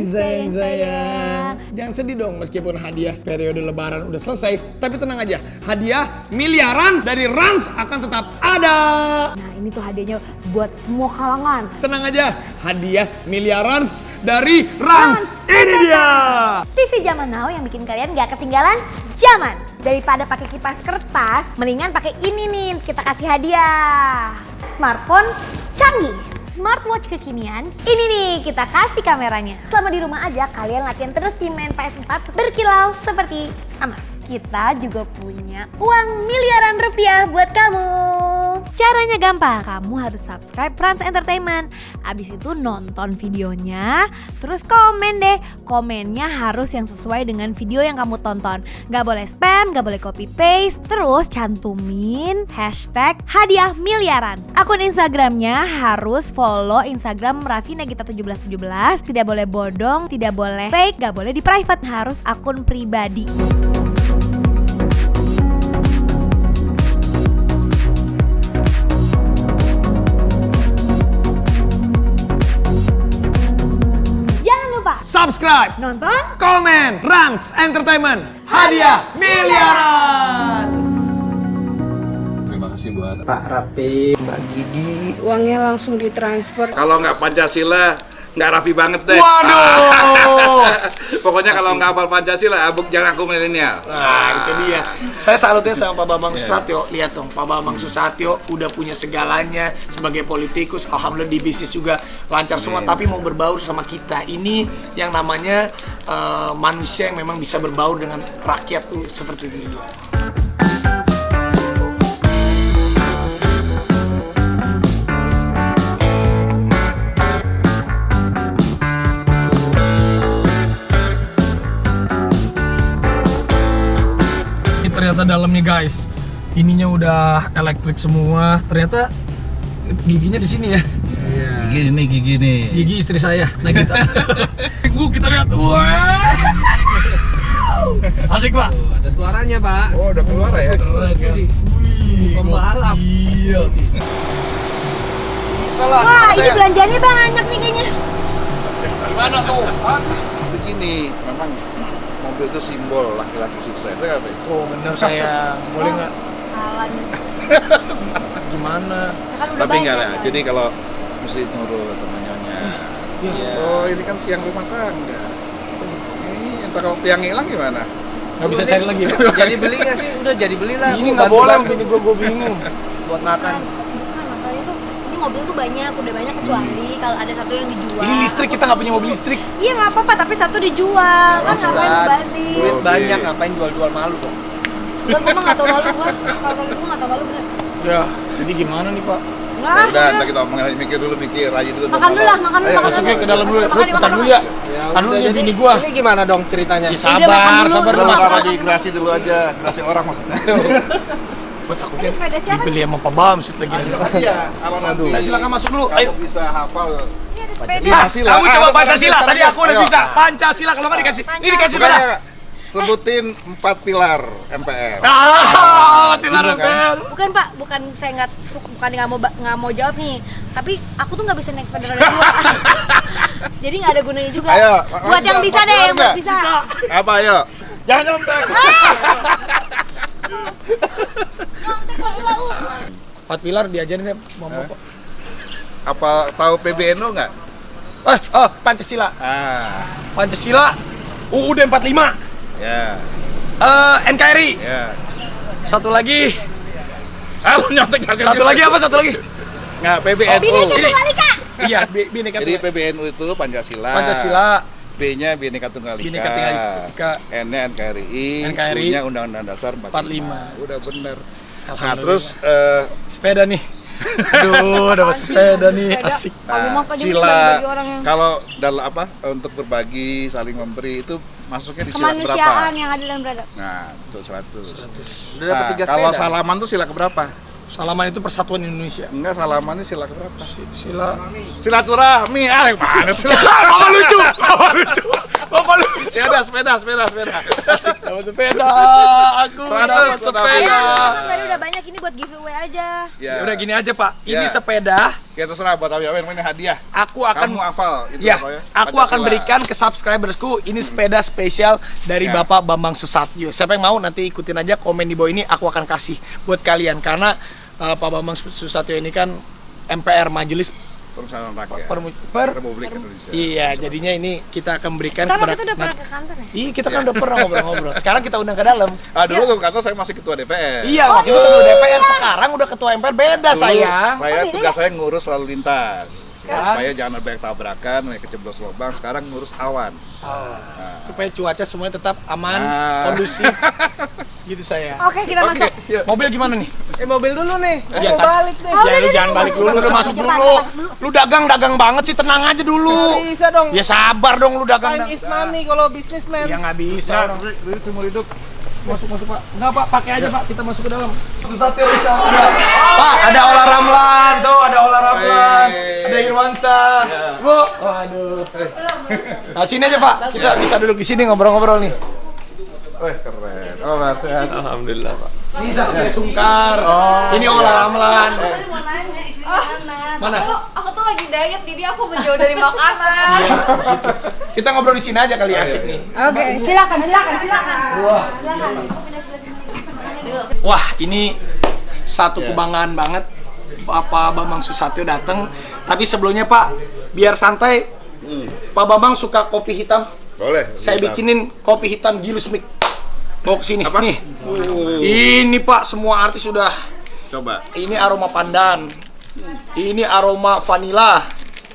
sayang. Jangan sedih dong meskipun hadiah periode lebaran udah selesai. Tapi tenang aja, hadiah miliaran dari Rans akan tetap ada. Nah ini tuh hadiahnya buat semua kalangan. Tenang aja, hadiah miliaran dari Rans. Ini dia. TV zaman now yang bikin kalian gak ketinggalan zaman. Daripada pakai kipas kertas, mendingan pakai ini nih kita kasih hadiah. Smartphone canggih, smartwatch kekinian, ini nih kita kasih kameranya. Selama di rumah aja kalian latihan terus di main PS4 berkilau seperti emas. Kita juga punya uang miliaran rupiah buat kamu. Caranya gampang, kamu harus subscribe Rans Entertainment. Abis itu nonton videonya, terus komen deh. Komennya harus yang sesuai dengan video yang kamu tonton. Gak boleh spam, gak boleh copy paste. Terus cantumin hashtag hadiah miliaran. Akun Instagramnya harus follow Instagram Raffi Nagita 1717. Tidak boleh bodong, tidak boleh fake, gak boleh di private. Harus akun pribadi. Subscribe, Nonton, komen, Rans Entertainment, hadiah miliaran. Terima kasih buat Pak Raffi, Mbak Gigi. Uangnya langsung ditransfer. Kalau nggak Pancasila, nggak Raffi banget deh. Waduh. Pokoknya kalau nggak hafal Pancasila, abuk jangan aku milenial. Nah, itu dia. Saya salutnya sama Pak Bambang Susatyo. Lihat dong, Pak Bambang Susatyo udah punya segalanya sebagai politikus. Alhamdulillah di bisnis juga lancar semua. Tapi mau berbaur sama kita. Ini yang namanya manusia yang memang bisa berbaur dengan rakyat tuh seperti itu. Ternyata dalamnya guys, ininya udah elektrik semua. Ternyata giginya di sini ya. Gigi nih. Gigi istri saya, Nagita. Kita lihat, wah, asik pak. Ada suaranya Pak. Oh, udah keluar ya? Wih, Pembalap. Iya. Salah. wah ini belanjanya banyak nih kayaknya. Gimana tuh? Begini, memang mobil itu simbol laki-laki sukses, ya nggak, Be? Oh bener sayang, boleh nggak? Salah nih. Gimana? Kan udah Tapi banyak, nggak lah, kan? jadi kalau mesti nurut temannya. Iya. Oh, ini kan tiang rumah tangga. Ini entar kalau tiang hilang gimana? Nggak bisa cari lagi. Jadi beli nggak sih? Udah jadi belilah. Ini nggak boleh, bini gue bingung. Buat makan. Bukan masalahnya tuh, ini mobil tuh banyak, udah banyak kecuali kalau ada satu yang dijual. Ini listrik, kita nggak punya mobil listrik. Iya nggak apa-apa, tapi satu dijual. Kan Nggak ngapain usah. ngebazir? Duit Oke. banyak, ngapain jual-jual malu dong. Gue mah nggak tahu malu gue. Kalau gitu gue nggak tahu malu bener. Ya, jadi gimana nih pak? Nggak. Ya udah, ntar kita omongin, mikir dulu, rayu dulu. Makan dulu lah, makan dulu. Ayo, makan Masuknya dulu. ke dalam dulu. Makan, Lu makan bentar dulu ya. Kan dulu udah, nih jadi bini gua. Ini gimana dong ceritanya? Ya, udah, makan sabar, dulu, sabar udah, dulu. makan. Masuk lagi gerasi dulu aja, gerasi orang maksudnya. Gue takutnya Ini sepeda siapa dibeli sama Pak Bamsud lagi. Iya, kalau nanti Silakan masuk dulu. kamu Ayo. bisa hafal Ini ada sepeda. Pancasila. Kamu coba Ayo, Pancasila. sekarang Tadi aja. aku udah Ayo. bisa. Pancasila kalau nggak dikasih. Ini dikasih Bukan, pada. ya. Sebutin 4 pilar MPR. Tilar Bener, kan? Bukan Pak, bukan saya bukan nggak mau jawab nih. Tapi aku tuh nggak bisa naik sepeda roda dua. Jadi nggak ada gunanya juga. Ayo, Buat yang bisa deh, yang buat bisa. Apa ayo? Jangan nyontek. 4 pilar diajarin ya Mama Pak. Apa tahu PBNU nggak? Pancasila. Ah, Pancasila. UUD 45. ya, NKRI. ya. Satu lagi. Lu nyontek jangan. Satu lagi apa? Satu lagi. Nggak, PBNU. Bineka Ini. Tunggal Ika. Iya, Bhinneka Jadi Tunggal PBNU itu Pancasila. Pancasila. B-nya Bhinneka Tunggal Ika. Bhinneka Tunggal Ika. N-nya NKRI. NKRI. U-nya Undang-Undang Dasar 45. 45. Udah bener. Nah, Alhamdulillah. terus Sepeda nih. Aduh, dapat sepeda nih, asik. Kamu mah tadi sila bagi orang yang kalau dalam apa untuk berbagi, saling memberi itu masuknya di sila kemanusiaan keberapa? yang adil dan beradab. Nah, betul 100. Udah dapat 3 sepeda. Kalau salaman tuh sila keberapa? Salaman itu persatuan Indonesia. Enggak, salamannya sila keberapa? Sila. Silaturahmi. Yang mana sila? Bapak lucu. Bapak lucu. Bapak lucu. Sepeda. Asik dapat sepeda. Aku 100, dapat sepeda. Sepeda udah banyak, ini buat giveaway aja. Ya. Udah gini aja Pak. Ini Ya. sepeda Ya terserah buat Abi Awen, ini hadiah. Aku akan Kamu hafal itu ya, apa ya? aku akan Pancasila. berikan ke subscribersku ini sepeda spesial dari Ya. Bapak Bambang Susatyo. Siapa yang mau nanti ikutin aja komen di bawah ini, aku akan kasih buat kalian karena Pak Bambang Susatyo ini kan MPR Majelis Perusahaan rakyat. Republik Indonesia. Iya, jadinya ini kita akan berikan Kita kepada waktu itu udah pernah ke kantor ya? Iya, kita kan udah pernah ngobrol-ngobrol. Sekarang kita undang ke dalam. Dulu ke kantor saya masih ketua DPR. Iya, waktu itu ketua DPR, sekarang udah ketua MPR, beda Dulu sayang. saya Oh, tugas saya ngurus lalu lintas. Sekarang? Supaya jangan ada banyak tabrakan, banyak keceblos lubang. Sekarang ngurus awan. Supaya cuaca semuanya tetap aman, Nah. kondusif. Gitu saya. Oke, kita Oke, masuk. yuk. Mobil gimana nih? Mobil dulu nih. Iya, Mau kan? balik nih. Oh, Ya lu udah, jangan balik dulu, udah masuk Cepat, dulu. masuk dulu. Lu dagang banget sih, tenang aja dulu. Nggak bisa dong. Ya sabar dong lu dagang. Time is money kalau bisnismen. Ya nggak bisa. Nah, orang. Riri seumur hidup. Masuk Pak. Enggak Pak, pakai aja Pak, kita masuk ke dalam. Susatyo bisa. Pak, ada Olah Ramlan, tuh ada Olah Ramlan. Hey. Ada Irwansyah. Ya. Bu, waduh. Nah, sini aja Pak, kita bisa duduk di sini ngobrol-ngobrol nih. Wih, keren. Oh, sehat. Alhamdulillah Pak. Ini Zaskia Sungkar. Ini Olah Ramlan. Mana? Aku tuh lagi diet, jadi aku menjauh dari makanan. Iya, di situ. Kita ngobrol di sini aja kali asik nih. Oke, silakan. Wah. Wah, ini satu kebanggaan banget Bapak Bambang Susatyo datang. Tapi sebelumnya Pak, biar santai, Pak Bambang suka kopi hitam. Boleh. Saya bikinin kopi hitam Gilus Mik. Bawa ke sini. Apa? Nih. Ini Pak, semua artis sudah. Coba. Ini aroma pandan. Ini aroma vanila.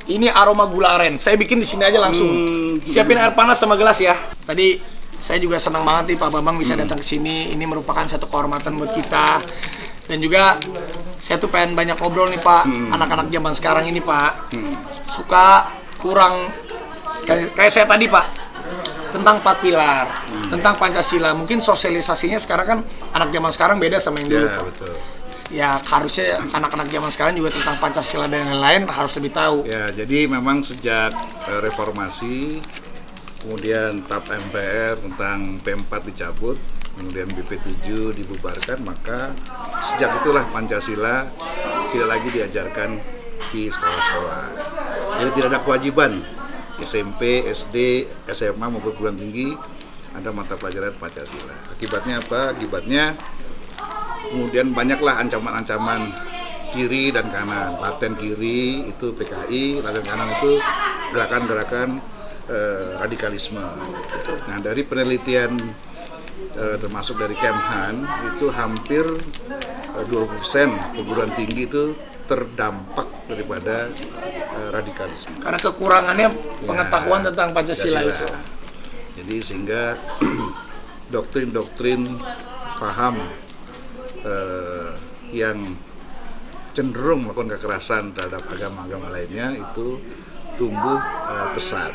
Ini aroma gula aren. Saya bikin di sini aja langsung. Siapin air panas sama gelas ya. Tadi saya juga senang banget nih Pak Bambang bisa datang ke sini. Ini merupakan satu kehormatan buat kita. Dan juga saya tuh pengen banyak ngobrol nih Pak. Anak-anak zaman sekarang ini Pak suka kurang kayak saya tadi Pak. Tentang 4 pilar, tentang Pancasila. Mungkin sosialisasinya sekarang kan anak zaman sekarang beda sama yang dulu. Ya, betul. Ya harusnya anak-anak zaman sekarang juga tentang Pancasila dan lain-lain harus lebih tahu. Ya, jadi memang sejak reformasi, kemudian TAP MPR tentang P4 dicabut, kemudian BP7 dibubarkan, maka sejak itulah Pancasila tidak lagi diajarkan di sekolah-sekolah. Jadi tidak ada kewajiban SMP, SD, SMA maupun perguruan tinggi ada mata pelajaran Pancasila. Akibatnya apa? Akibatnya kemudian banyaklah ancaman-ancaman kiri dan kanan. Laten kiri itu PKI, laten kanan itu gerakan-gerakan radikalisme. Nah, dari penelitian termasuk dari Kemhan itu hampir 20% perguruan tinggi itu terdampak daripada radikalisme. Karena kekurangannya pengetahuan tentang Pancasila itu. Jadi sehingga doktrin-doktrin paham yang cenderung melakukan kekerasan terhadap agama-agama lainnya itu tumbuh pesat.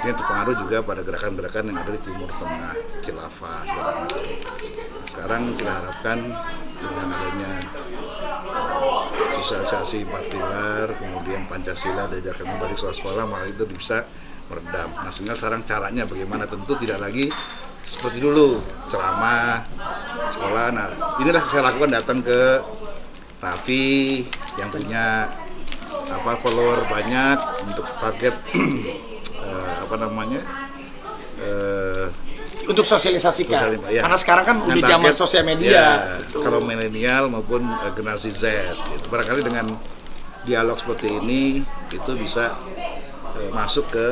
Ini terpengaruh juga pada gerakan-gerakan yang ada di Timur Tengah, khilafah segala macam. Sekarang kita harapkan dengan adanya sosialisasi 4 pilar, kemudian Pancasila diajarkan kembali sekolah-sekolah, maka itu bisa meredam. Nah, sehingga sekarang caranya bagaimana? Tentu tidak lagi seperti dulu ceramah sekolah. Nah, inilah saya lakukan, datang ke Raffi yang punya follower banyak untuk target Untuk sosialisasikan. ya. Karena sekarang kan udah Dengan zaman target, sosial media. ya, Gitu. kalau milenial maupun generasi Z, gitu. Barangkali dengan dialog seperti ini itu bisa masuk ke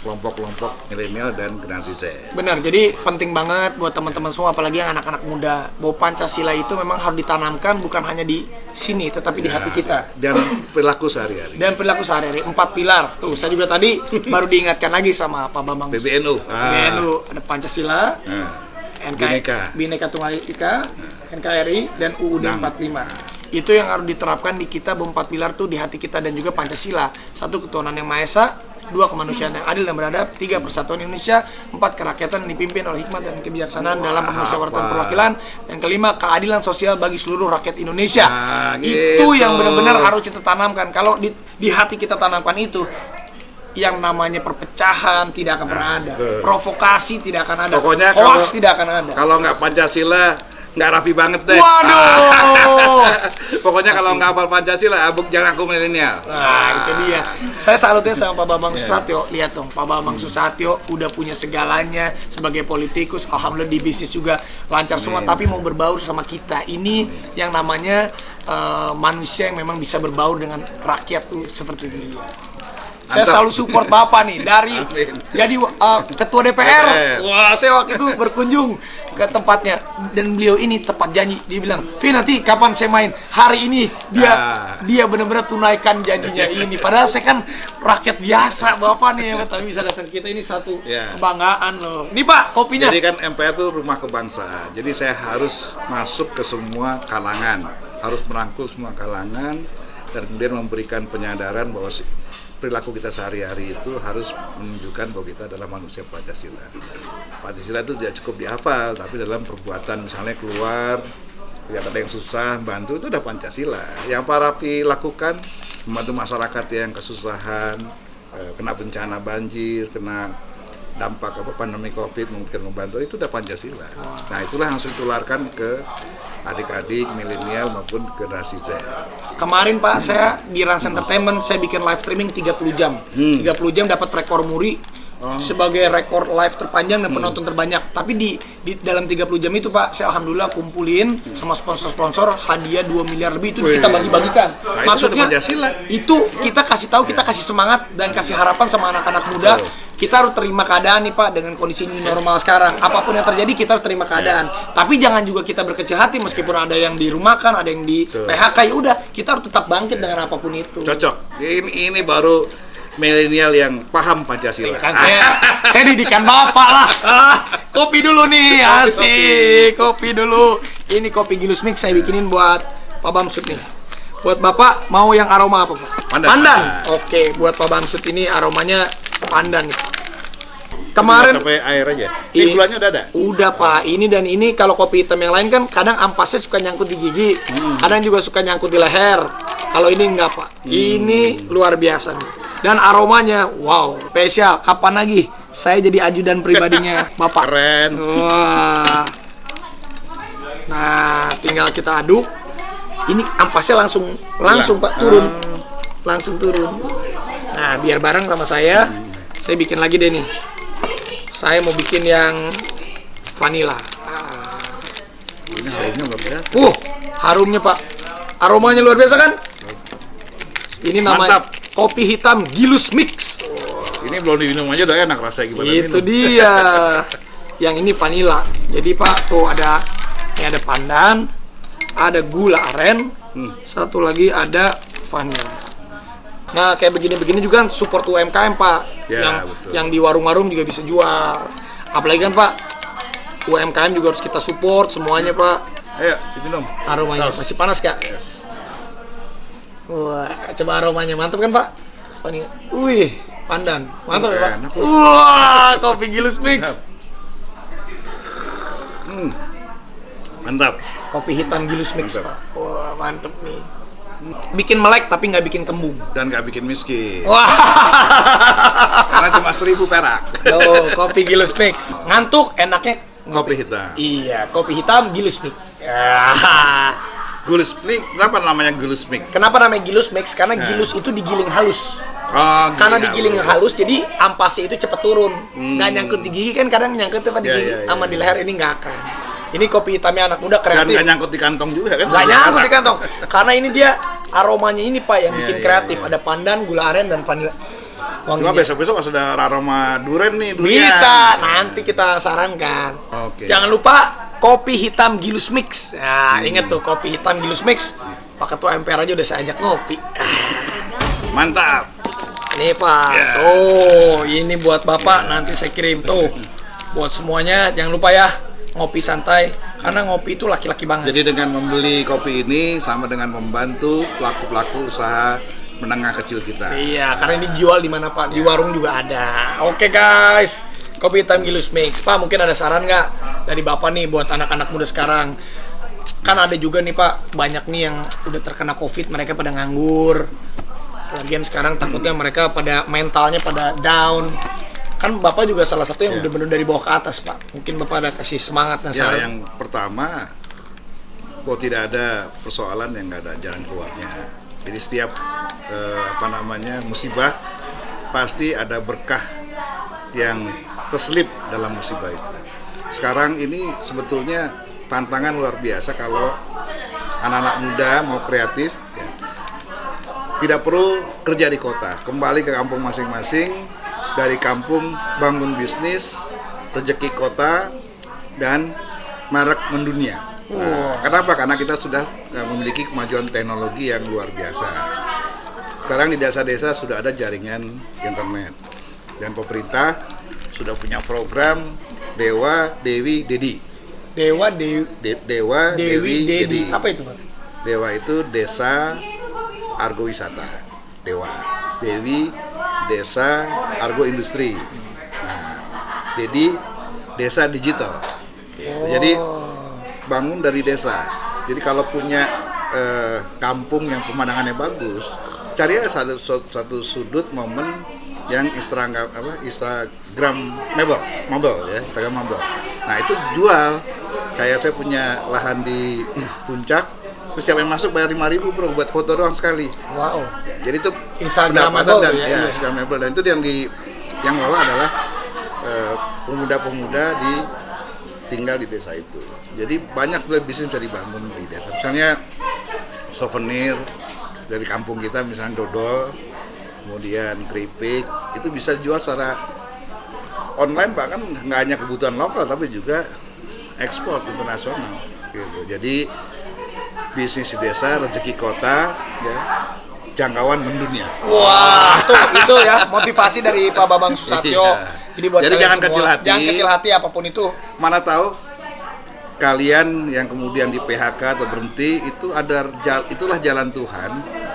kelompok-kelompok milenial dan generasi Z. Benar, jadi penting banget buat teman-teman semua, apalagi yang anak-anak muda, bahwa Pancasila itu memang harus ditanamkan bukan hanya di sini, tetapi di hati kita. Dan perilaku sehari-hari. Dan perilaku sehari-hari, 4 pilar. Tuh, saya juga tadi baru diingatkan lagi sama Pak Bambang. PBNU. PBNU, ada Pancasila, Bhinneka. Bhinneka Tunggal Ika, NKRI, dan UUD Nah. 45. Itu yang harus diterapkan di kita, bahwa 4 pilar tuh di hati kita, dan juga Pancasila. 1, ketuhanan yang Maha Esa. 2, kemanusiaan yang adil dan beradab. 3, persatuan Indonesia. 4, kerakyatan yang dipimpin oleh hikmat dan kebijaksanaan dalam permusyawaratan perwakilan. Dan 5, keadilan sosial bagi seluruh rakyat Indonesia. Nah, Itu gitu. yang benar-benar harus kita tanamkan. Kalau di hati kita tanamkan itu, yang namanya perpecahan tidak akan pernah ada. betul. Provokasi tidak akan ada. Pokoknya Hoax tidak akan ada. Kalau nggak Pancasila, nggak rapi banget deh. Waduh. Pokoknya kalau nggak hafal Pancasila, abuk jangan aku milenial. Nah, itu dia. Saya salutnya sama Pak Bambang Susatyo. Lihat dong, Pak Bambang Susatyo udah punya segalanya sebagai politikus. Alhamdulillah di bisnis juga lancar semua. Tapi mau berbaur sama kita. Ini yang namanya manusia yang memang bisa berbaur dengan rakyat tuh seperti ini. Saya selalu support Bapak nih dari jadi ketua DPR. Wah, saya waktu itu berkunjung ke tempatnya dan beliau ini tepat janji. Dia bilang, "Vi, nanti kapan saya main? Hari ini dia benar-benar tunaikan janjinya ini." Padahal saya kan rakyat biasa, Bapak nih yang tapi bisa datang kita ini satu kebanggaan loh. Nih Pak, kopinya. Jadi kan MPR itu rumah kebangsaan. Jadi saya harus masuk ke semua kalangan, harus merangkul semua kalangan dan kemudian memberikan penyadaran bahwa perilaku kita sehari-hari itu harus menunjukkan bahwa kita adalah manusia Pancasila. Pancasila itu tidak cukup dihafal, tapi dalam perbuatan misalnya keluar, lihat ada yang susah, bantu, itu udah Pancasila. Yang Pak Raffi lakukan, membantu masyarakat yang kesusahan, kena bencana banjir, kena dampak pandemi COVID, mungkin membantu, itu udah Pancasila. Nah itulah yang harus ditularkan ke adik-adik, milenial maupun generasi Z. Kemarin Pak, saya di Rans Entertainment, saya bikin live streaming 30 jam. 30 jam dapat rekor muri sebagai rekor live terpanjang dan penonton terbanyak. Tapi di dalam 30 jam itu Pak, saya alhamdulillah kumpulin sama sponsor-sponsor hadiah 2 miliar lebih itu kita bagi-bagikan. Nah, maksudnya itu kita kasih tahu, kita kasih semangat dan kasih harapan sama anak-anak muda. Kita harus terima keadaan nih Pak dengan kondisi new normal sekarang. Apapun yang terjadi kita harus terima keadaan. Tapi jangan juga kita berkecil hati meskipun ada yang dirumahkan, ada yang di PHK, ya udah kita harus tetap bangkit dengan apapun itu. Cocok. Ini baru milenial yang paham Pancasila. Kan saya didikan Bapak lah. Kopi dulu nih, asik. Kopi dulu. Ini kopi Gilus Mix saya bikinin buat Pak Bamsud nih. Buat Bapak mau yang aroma apa Pak? Pandan. Oke, buat Pak Bamsud ini aromanya pandan nih. Kemarin sampai air aja. Ini gulanya udah ada? Udah Pak, ini dan ini kalau kopi hitam yang lain kan kadang ampasnya suka nyangkut di gigi, kadang juga suka nyangkut di leher. Kalau ini enggak Pak, ini luar biasa nih. Dan aromanya, wow, spesial. Kapan lagi saya jadi ajudan pribadinya Bapak? Keren. Wah. Nah, tinggal kita aduk. Ini ampasnya langsung Pak turun, langsung turun. Nah, biar bareng sama saya bikin lagi deh nih. Saya mau bikin yang vanilla. Ini harumnya luar biasa. Harumnya Pak. Aromanya luar biasa kan? Ini namanya kopi hitam Gilus Mix. Ini belum diminum aja udah enak rasanya gimana Itu minum. dia. Yang ini vanilla. Jadi Pak, tuh ini ada pandan, ada gula aren, satu lagi ada vanilla. Nah, kayak begini-begini juga support UMKM Pak, Ya, yang di warung-warung juga bisa jual. Apalagi kan Pak, UMKM juga harus kita support semuanya Pak. Ayo, diminum. Aromanya masih panas Kak? Wah, coba aromanya mantap kan Pak? Vanilla. Wih, pandan, mantap ya Pak? Enak. Wah, kopi Gilus Mix. Mantap. Kopi hitam Gilus Mix Pak. Wah, mantep nih. Bikin melek tapi nggak bikin kembung. Dan nggak bikin miskin. Wah. Karena cuma 1.000 perak. Tuh, kopi Gilus Mix. Ngantuk enaknya Kopi hitam. Iya, kopi hitam Gilus Mix. Gilus Mix, kenapa namanya Gilus Mix? Kenapa namanya Gilus Mix? Karena Gilus itu digiling halus. Oh, Karena digiling halus, jadi ampasnya itu cepet turun. Nggak nyangkut di gigi kan, kadang nyangkut di gigi, sama di leher ini nggak akan. Ini kopi hitamnya anak muda kreatif. Dan nggak nyangkut di kantong juga kan? Nggak nyangkut di kantong. Karena ini dia aromanya ini Pak yang bikin kreatif. Ada pandan, gula aren, dan vanila. Cuma besok-besok harus ada aroma durian nih. Durian. Bisa, nanti kita sarankan. Oke. Jangan lupa kopi hitam Gilus Mix. Nah, ingat tuh kopi hitam Gilus Mix. Pak Ketua MPR aja udah saya ajak ngopi. Mantap. Nih Pak, tuh ini buat Bapak nanti saya kirim tuh. Buat semuanya jangan lupa ya ngopi santai karena ngopi itu laki-laki banget. Jadi dengan membeli kopi ini sama dengan membantu pelaku-pelaku usaha menengah kecil kita. Iya, karena ini dijual di mana Pak? Di warung juga ada. Oke guys, kopi hitam Gilus Mix. Pak, mungkin ada saran nggak dari Bapak nih buat anak-anak muda sekarang? Kan ada juga nih Pak, banyak nih yang udah terkena COVID, mereka pada nganggur. Lagian sekarang takutnya mereka pada mentalnya pada down. Kan Bapak juga salah satu yang benar-benar dari bawah ke atas Pak. Mungkin Bapak ada kasih semangat dan Ya, saran. yang pertama bahwa tidak ada persoalan yang nggak ada jalan keluarnya. Jadi setiap musibah pasti ada berkah yang terselip dalam musibah itu. Sekarang ini sebetulnya tantangan luar biasa kalau anak-anak muda mau kreatif, ya, tidak perlu kerja di kota, kembali ke kampung masing-masing, dari kampung bangun bisnis, rezeki kota, dan merek mendunia. Nah, kenapa? Karena kita sudah memiliki kemajuan teknologi yang luar biasa. Sekarang di desa-desa sudah ada jaringan internet, dan pemerintah sudah punya program Dewa, Dewi, Dedi. Dewa, Dewi, Dewa, Dewi, Dedi. Apa itu, Pak? Dewa itu desa argo wisata. Dewa. Dewi desa argo industri. Nah, Dedi desa digital. Gitu. Jadi bangun dari desa. Jadi kalau punya kampung yang pemandangannya bagus, cari aja satu sudut momen yang Instagramable ya, Instagramable. Nah itu jual. Kayak saya punya lahan di Puncak, terus siapa yang masuk bayar 5.000 bro buat foto doang sekali. Wow. Jadi itu Instagramable dan ya. Instagramable, dan itu yang ngelola adalah pemuda-pemuda tinggal di desa itu. Jadi banyak sebenarnya bisnis bisa dibangun di desa. Misalnya souvenir dari kampung kita, misalnya dodol, kemudian keripik, itu bisa dijual secara online, bahkan nggak hanya kebutuhan lokal tapi juga ekspor internasional gitu. Jadi bisnis di desa, rezeki kota, ya, jangkauan mendunia. Wah, itu ya motivasi dari Pak Bambang Susatyo. Iya. Buat Jadi kalian jangan semua, kecil hati. Jangan kecil hati apapun itu. Mana tahu kalian yang kemudian di PHK atau berhenti, itulah jalan Tuhan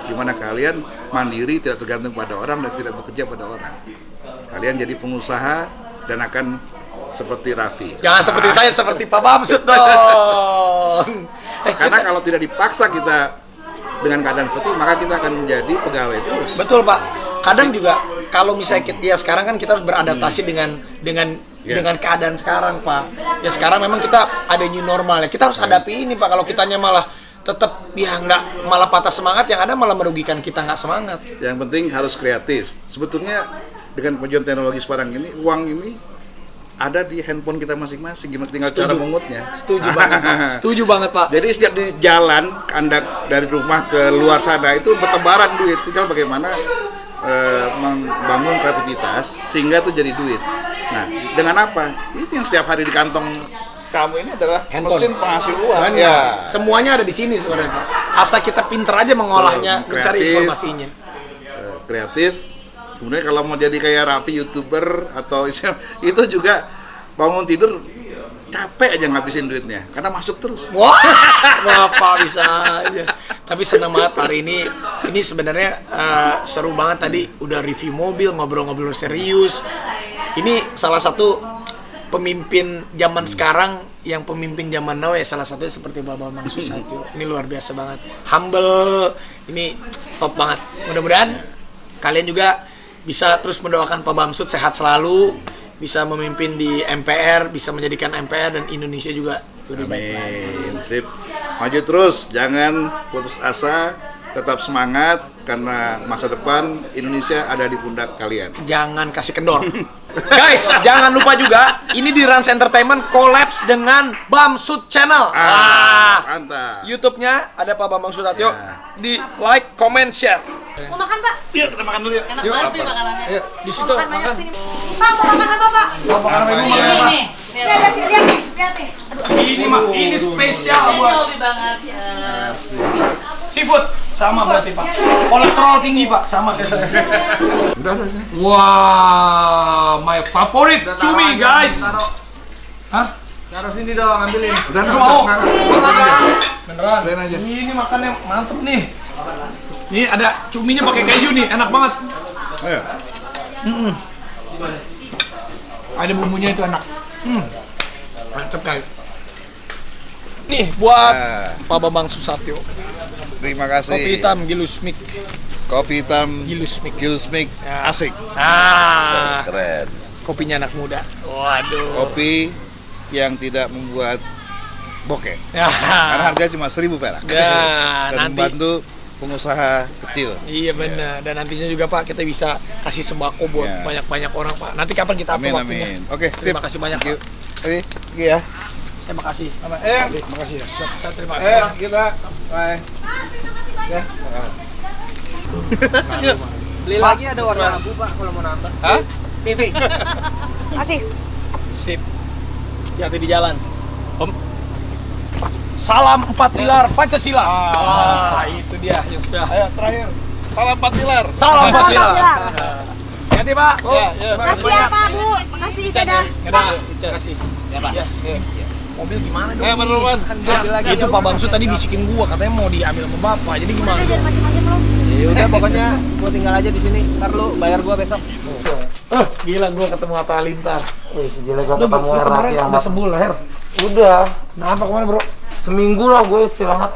di mana kalian mandiri, tidak tergantung pada orang dan tidak bekerja pada orang. Kalian jadi pengusaha dan akan seperti Raffi. Jangan seperti saya, seperti Pak Bamsud dong. Karena kalau tidak dipaksa kita dengan keadaan seperti itu, maka kita akan menjadi pegawai terus. Betul Pak. Kadang juga kalau misalnya sekarang kan kita harus beradaptasi dengan keadaan sekarang Pak. Ya sekarang memang kita ada new normal ya. Kita harus hadapi ini Pak. Kalau kitanya malah tetap ya nggak, malah patah semangat, yang ada malah merugikan kita, nggak semangat. Yang penting harus kreatif. Sebetulnya dengan kemajuan teknologi sekarang ini, uang ini ada di handphone kita masing-masing, gimana tinggal cara mengutnya. Setuju banget Pak. Setuju banget Pak. Jadi setiap di jalan Anda dari rumah ke luar sana itu bertebaran duit, tinggal bagaimana membangun kreativitas sehingga itu jadi duit. Nah, dengan apa? Itu yang setiap hari di kantong kamu ini adalah handphone, mesin penghasil uang. Ya. Semuanya ada di sini sebenarnya Pak. Asal kita pinter aja mengolahnya, mencari informasinya. Kreatif. Kemudian kalau mau jadi kayak Raffi, YouTuber atau itu juga bangun tidur capek aja ngabisin duitnya karena masuk terus. Wah, Bapak bisa aja. Tapi senang banget hari ini. Ini sebenarnya seru banget tadi, udah review mobil, ngobrol-ngobrol serius. Ini salah satu pemimpin zaman sekarang, yang pemimpin zaman now ya, salah satunya seperti Pak Bambang Susatyo. Ini luar biasa banget. Humble. Ini top banget. Mudah-mudahan kalian juga bisa terus mendoakan Pak Bamsud sehat selalu, bisa memimpin di MPR, bisa menjadikan MPR dan Indonesia juga lebih baik. Amin. Sip. Maju terus, jangan putus asa, tetap semangat karena masa depan Indonesia ada di pundak kalian. Jangan kasih kendor. Guys, jangan lupa juga ini di Rans Entertainment collabs dengan Bamsud Channel. Mantap. YouTube-nya ada Pak Bambang Susatyo. Ya. Di like, comment, share. Mau makan Pak? Yuk kita makan dulu yuk. Enak banget nih makanannya. Ayo, di situ Makan banyak makan. sini. Pak, mau makan apa Pak? Mau makan apa? Ini nih. Ini ada sini, lihat nih, lihat nih. Ini spesial buat Hobi banget ya. seafood. Sama berarti Pak. Kolesterol tinggi Pak, sama kayak saya. Udah. Wah, my favorite cumi guys. Hah? Taruh sini dong, ambilin. Udah, Mau? aja. Beneran? Beneran aja. Ini makannya mantep nih. Ini ada cuminya pakai keju nih, enak banget. Ayo. Ada bumbunya itu enak. Mantep guys. Nih buat Pak Bambang Susatyo. Terima kasih. Kopi hitam Gilusmik. Kopi hitam Gilusmik. Gilsmik. Ya. Asik. Keren. Kopinya anak muda. Waduh. Kopi yang tidak membuat bokeh. Ya. Karena harganya cuma 1.000 perak. Ya, Dan nanti. membantu pengusaha kecil. Iya benar. Dan nantinya juga Pak kita bisa kasih sembako buat Ya. banyak-banyak orang Pak. Nanti kapan kita atur Amin, waktunya? amin. Oke, Terima kasih banyak Pak. Oke, ya. Terima kasih. Terima kasih ya. Saya terima kasih. Kita. Bye. Ya. Beli lagi ada warna abu Pak kalau mau nambah. Hah? TV. Kasih. Sip. Hati di jalan. Om. Salam 4 pilar Pancasila. Itu dia. Ya sudah. Ayo terakhir. Salam 4 pilar. Salam 4 pilar. Salam 4 pilar. Hati Pak. Ya, ya. Kasih ya Pak, Bu. Makasih dadah. Terima kasih. Ya Pak. Mobil gimana dong? Meneruman. Itu Pak Bamsu tadi bisikin gua katanya mau diambil sama Bapak. Jadi gimana? Jangan macem-macem lo. Ya udah pokoknya gua tinggal aja di sini. Ntar lu bayar gua besok. Gila gua ketemu Atta Halilintar. Gila gak Lu ketemu kemarin Raffi udah Ahmad. sembuh lah, Her. Udah, Kenapa kemarin, Bro? seminggu lah gue istirahat.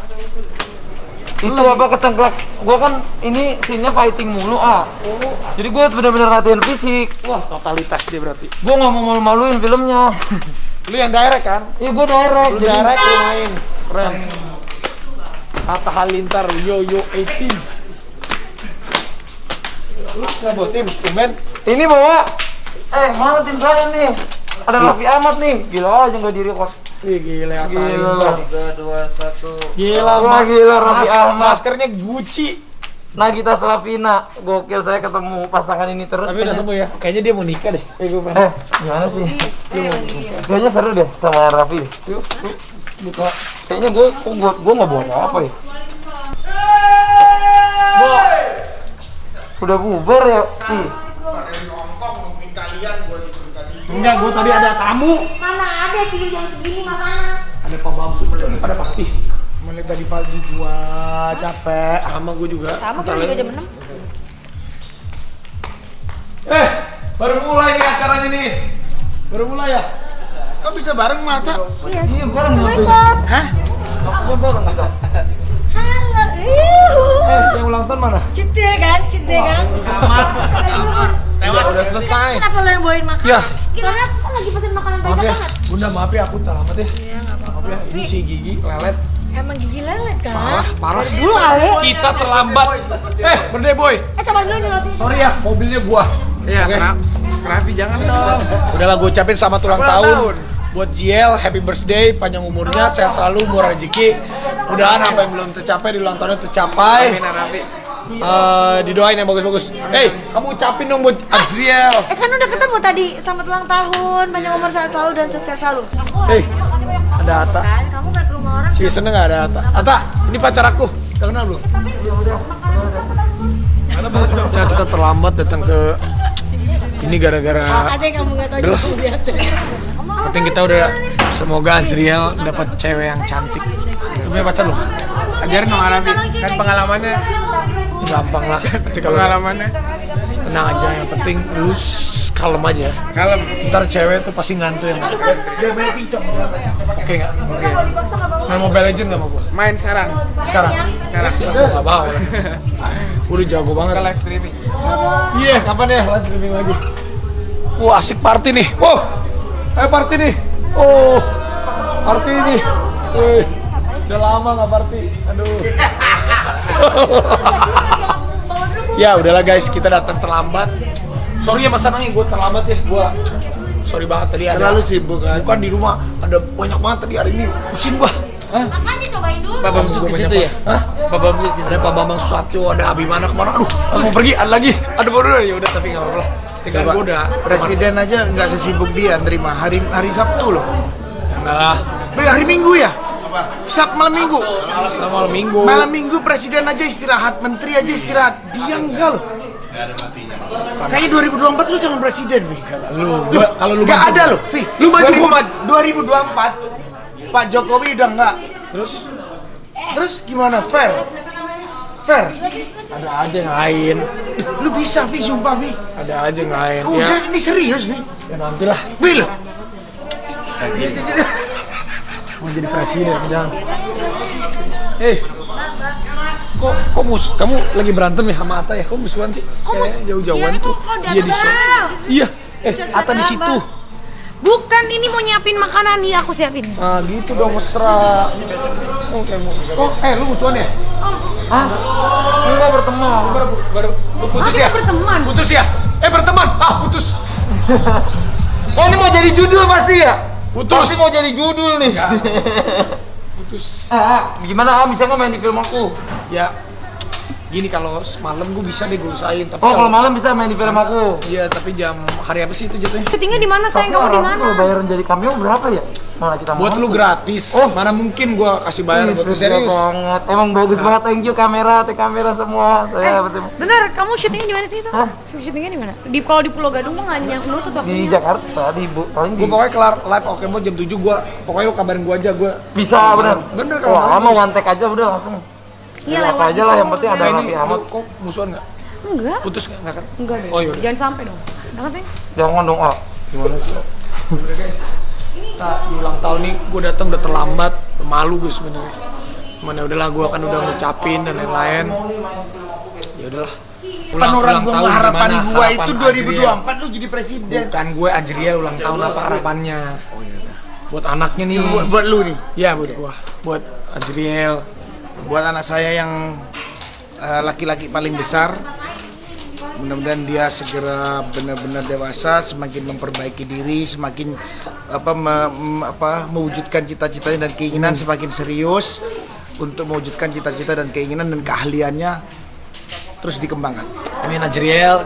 Itu apa kecengklak, gue kan ini scene-nya fighting mulu jadi gue bener-bener latihan fisik. Wah, totalitas dia berarti. Gue gak mau malu-maluin filmnya. Lu yang direct kan? Iya gue direct. Lu direct, lu main. Keren. Atta Halilintar, Yo 18. Lu nggak bawa tim, Ben? Ini bawa, mana tim saya nih? Ada Raffi Ahmad nih, gila aja gak direcord. Wih, gila Atta Gila. Halilintar. 3, 2, 1. Gila, Wah, gila, Raffi Ahmad. Maskernya Gucci. Nagita Slavina, gokil, saya ketemu pasangan ini terus. Tapi udah sembuh ya? Kayaknya dia mau nikah deh. Gue pengen. Gimana sih? Kayaknya seru deh sama Raffi deh. Yuk, buka. Kayaknya gue nggak bawa apa ya. Udah bubar ya sih. Enggak, gue tadi ada tamu. Mana ada tidur jam segini makanan. Ada Pak Bamsu, ada Pak Tih. Mulai tadi pagi gua capek. Sama gue juga. Sama Bentar kan juga lagi. jam 6. Baru mulai nih acaranya nih. Baru mulai ya? Kok bisa bareng mata? Iya, bareng nggak tuh? Hah? Aku bareng nggak tuh? Halo. Yang ulang tahun mana? Cute kan? Udah selesai. Kenapa lo yang bawain makanan? Ya. Soalnya aku lagi pesen makanan Maaf banyak ya, banget. Bunda maaf ya aku terlambat ya. Iya, nggak apa-apa. Maaf ya, ini si Gigi lelet. Emang gigi lelet kan? Parah. Dulu kali. Kita terlambat. Birthday boy. Coba dulu nih roti. Sorry ya, mobilnya gua. Iya, Oke. Raffi jangan dong. Udahlah gue ucapin selamat ulang tahun. Buat JL, happy birthday, panjang umurnya, sehat selalu, murah rezeki. Mudahan apa yang belum tercapai di ulang tahunnya tercapai. Amin, Raffi. Didoain yang bagus-bagus. Hey, kamu ucapin dong buat Ajriel. Kan udah ketemu tadi. Selamat ulang tahun, panjang umur sehat selalu dan sukses selalu. Hey, ada Atta. Kan kamu kan ke rumah orang. Si seneng gak ada Atta? Atta, ini pacar aku. Udah kenal belum? Ya kita terlambat datang ke ini gara-gara Ada yang kamu nggak tahu Udah. juga lihat. penting kita udah semoga Azriel dapat cewek yang cantik. Lu punya pacar lu? Ajarin dong Raffi. Kan pengalamannya. Gampang lah. Ketika lu Pengalamannya. tenang aja, yang penting lu kalem aja. Kalem. Ntar cewek tuh pasti ngantuin. Oke nggak? Oke. Main Mobile Legends nggak mau gua? Main sekarang. Sekarang? Gua nggak mau. Udah jago banget. Kita live streaming. Iya, kapan ya live streaming lagi? Wah, asik party nih. Wow, ayo party nih. Oh, party nih. Udah lama nggak party. Aduh. Ya udahlah guys, kita datang terlambat. Sorry ya Mas Anang, gue terlambat ya. Gue sorry banget tadi ada. Terlalu sibuk kan? Bukan di rumah, ada banyak banget tadi hari ini. Pusing gua. Apaan dicobain dulu? Pak Bamsu di situ ya? Hah? Pak Bamsu di Ada Pak Bambang Susatyo, ada Abimana kemana? Aduh, mau pergi, ada lagi. Ada baru ya udah tapi nggak apa-apa lah. Tinggal Coba, gue udah Presiden aja nggak sesibuk dia nerima hari Sabtu loh. enggak lah. Hari Minggu ya? Malam Minggu. Selama malam minggu. Malam Minggu Presiden aja istirahat, Menteri aja istirahat. Dia enggak loh. Kayaknya 2024 lu calon presiden, Vi. Kalau lu Nggak maju. ada loh, Vi. Lu maju, gua maju. 2024 Pak Jokowi udah enggak. Terus gimana? Fair? Ada aja yang lain. Lu bisa, Vi, sumpah, Vi. Ada aja yang lain. Udah, Ya, ini serius, Vi. ya nantilah Vi loh. mau jadi presiden jangan. Kamu lagi berantem ya sama Atta ya? Kok musuhan sih? Kayaknya jauh-jauhan tuh. Dia di sana. Iya. Atta di situ. Bukan, ini mau nyiapin makanan nih, aku siapin. Ah gitu dong, mesra. Oke, kok lu musuhan ya? Hah? Enggak berteman. Baru putus ya? berteman. Putus ya? Berteman. Putus. Oh, ini mau jadi judul pasti ya? Putus. Pasti mau jadi judul nih. Putus. Gimana bisa nggak main di film aku? Ya, gini kalau malam gue bisa deh gue usahain. Tapi Oh, kalau malam bisa main di film aku. Iya, tapi jam hari apa sih itu jatuhnya? Syutingnya di mana, sayang? Tapi Kamu di orang mana? kalau bayaran jadi cameo berapa ya? Malah kita Buat lu gratis. Mana mungkin gue kasih bayar buat lu, serius. banget. Emang bagus banget, thank you kamera semua. Saya betul. Bener, kamu syutingnya di mana sih itu? Hah? Syutingnya di mana? Kalau di Pulau Gadung mah nggak nutut Di waktunya. Jakarta, paling Gue pokoknya kelar live oke mau jam 7 gue. Pokoknya lu kabarin gue aja gue. bisa bener. Bener kalau Wah, bagus. mau one take aja udah langsung. Iya, Ya, lewat apa aja lah, gitu. yang penting ada Nah, ini Raffi Ahmad. lu kok musuhan nggak? Enggak. Putus nggak kan? Enggak deh. Oh yaudah. Jangan sampai dong. Jangan, sayang. Jangan dong, Gimana sih? Kita di ulang tahun nih gue datang udah terlambat, malu gue sebenarnya. Cuman ya udahlah, gue kan udah ngucapin dan lain-lain. Ya udahlah. Penuran gua tahun harapan gimana? gua Harapan itu Ajriel. 2024 lu jadi presiden. Bukan gue Ajriel ulang tahun apa harapannya? Oh iya. Buat anaknya nih. Buat lu nih. Iya buat gua. Buat Ajriel. Buat anak saya yang laki-laki paling besar. Mudah-mudahan dia segera benar-benar dewasa, semakin memperbaiki diri, semakin mewujudkan cita-citanya dan keinginan, semakin serius untuk mewujudkan cita-cita dan keinginan dan keahliannya terus dikembangkan. Amin Ajriel.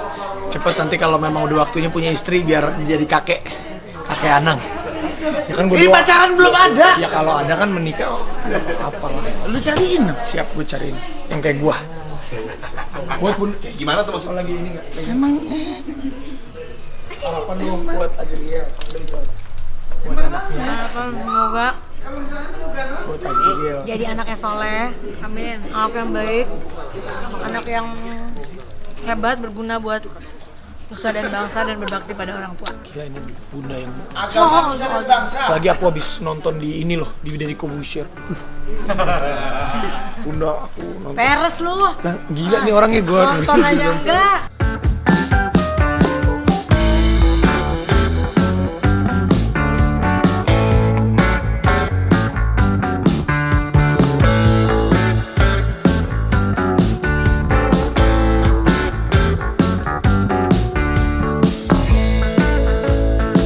Cepet nanti kalau memang udah waktunya punya istri biar jadi kakek Anang. Ya kan gua Ini doa. pacaran belum ada. Ya kalau ada kan menikah apa lah. Lu cariin. Siap gue cariin yang kayak gua. Buat pun Kayak gimana tuh maksudnya? lagi ini enggak? Emang Harapan dong buat Ajriel. Buat anaknya. Harapan semoga Buat Ajriel. jadi anak yang soleh. Amin. Anak yang baik. Anak yang hebat, berguna buat nusa dan bangsa dan berbakti pada orang tua. Gila ini bunda yang agama nusa dan bangsa. lagi aku habis nonton di ini loh di Deddy Corbuzier. Bunda aku nonton. Peres lu. Nah, gila nih orangnya gue. Nonton aja enggak.